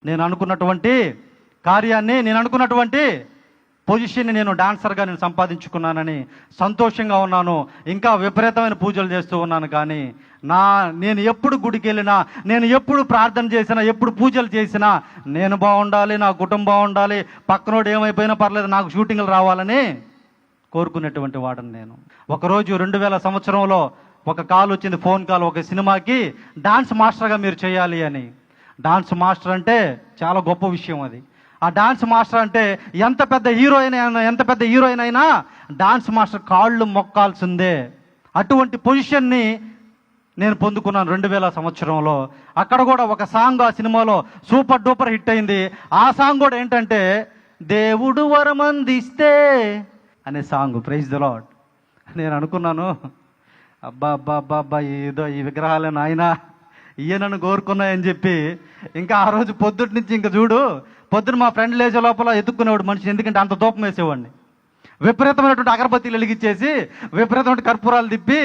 నేను అనుకున్నటువంటి కార్యాన్ని, నేను అనుకున్నటువంటి పొజిషన్ని నేను డాన్సర్గా నేను సంపాదించుకున్నానని సంతోషంగా ఉన్నాను. ఇంకా విపరీతమైన పూజలు చేస్తూ ఉన్నాను. కానీ నేను ఎప్పుడు గుడికి వెళ్ళినా, నేను ఎప్పుడు ప్రార్థన చేసినా, ఎప్పుడు పూజలు చేసినా నేను బాగుండాలి, నా కుటుంబం బాగుండాలి, పక్కనోడు ఏమైపోయినా పర్లేదు, నాకు షూటింగ్లు రావాలని కోరుకునేటువంటి వాడని నేను. ఒకరోజు 2000 సంవత్సరంలో ఒక కాల్ వచ్చింది, ఫోన్ కాల్, ఒక సినిమాకి డాన్స్ మాస్టర్గా మీరు చేయాలి అని. డాన్స్ మాస్టర్ అంటే చాలా గొప్ప విషయం అది. ఆ డాన్స్ మాస్టర్ అంటే ఎంత పెద్ద హీరోయిన్ అయినా డాన్స్ మాస్టర్ కాళ్ళు మొక్కాల్సిందే. అటువంటి పొజిషన్ని నేను పొందుకున్నాను 2000 సంవత్సరంలో. అక్కడ కూడా ఒక సాంగ్ ఆ సినిమాలో సూపర్ డూపర్ హిట్ అయింది. ఆ సాంగ్ కూడా ఏంటంటే దేవుడు వరమందిస్తే అనే సాంగ్. Praise the lord. నేను అనుకున్నాను, అబ్బా అబ్బా అబ్బా అబ్బా, ఏదో ఈ విగ్రహాలు నాయనా ఈయనను కోరుకున్నాయని చెప్పి, ఇంకా ఆ రోజు పొద్దుటి నుంచి ఇంకా చూడు, పొద్దున మా ఫ్రెండ్ లేచే లోపల ఎత్తుక్కునేవాడు మనిషిని, ఎందుకంటే అంత దూపం వేసేవాడిని. విపరీతమైనటువంటి అగరబత్తీలు వెలిగించేసి విపరీతమైన కర్పూరాలు తిప్పి,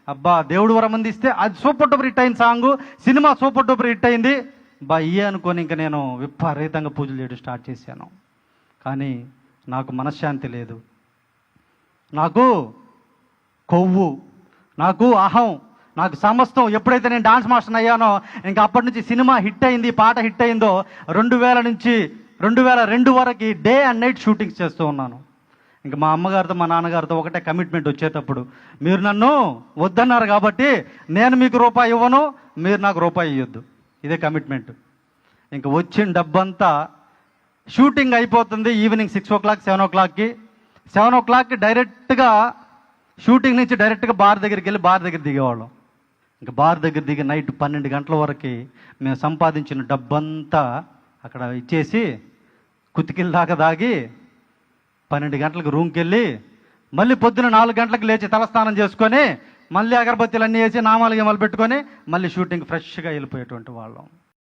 అబ్బా దేవుడు వరమందిస్తే అది సూపర్ డూపర్ హిట్ అయిన song, cinema super duper hit అయింది. ఇయ్యే అనుకొని ఇంకా నేను విపరీతంగా పూజలు చేయడం స్టార్ట్ చేశాను. కానీ నాకు మనశ్శాంతి లేదు, నాకు కొవ్వు, నాకు అహం, నాకు సమస్తం. ఎప్పుడైతే నేను డాన్స్ మాస్టర్ అయ్యానో ఇంకా అప్పటి నుంచి సినిమా హిట్ అయింది, పాట హిట్ అయిందో 2000 నుంచి 2002 వరకు డే అండ్ నైట్ షూటింగ్స్ చేస్తూ ఉన్నాను. ఇంకా మా అమ్మగారితో మా నాన్నగారితో ఒకటే కమిట్మెంట్ వచ్చేటప్పుడు, మీరు నన్ను వద్దన్నారు కాబట్టి నేను మీకు రూపాయి ఇవ్వను, మీరు నాకు రూపాయి ఇవ్వద్దు, ఇదే కమిట్మెంట్. ఇంకా వచ్చిన డబ్బంతా షూటింగ్ అయిపోతుంది ఈవినింగ్ 6 o'clock 7 o'clockకి. 7 o'clockకి డైరెక్ట్గా షూటింగ్ నుంచి డైరెక్ట్గా బార్ దగ్గరికి వెళ్ళి బార్ దగ్గర దిగేవాళ్ళం. ఇంకా బార్ దగ్గర దిగి నైట్ 12 గంటల వరకు మేము సంపాదించిన డబ్బంతా అక్కడ ఇచ్చేసి కుతికిల దాకా దాగి 12 గంటలకు రూమ్కి వెళ్ళి మళ్ళీ పొద్దున 4 గంటలకు లేచి తలస్నానం చేసుకొని మళ్ళీ అగరబత్తీలు అన్నీ వేసి నామాలు గేమాలు పెట్టుకొని మళ్ళీ షూటింగ్ ఫ్రెష్గా వెళ్ళిపోయేటువంటి వాళ్ళం.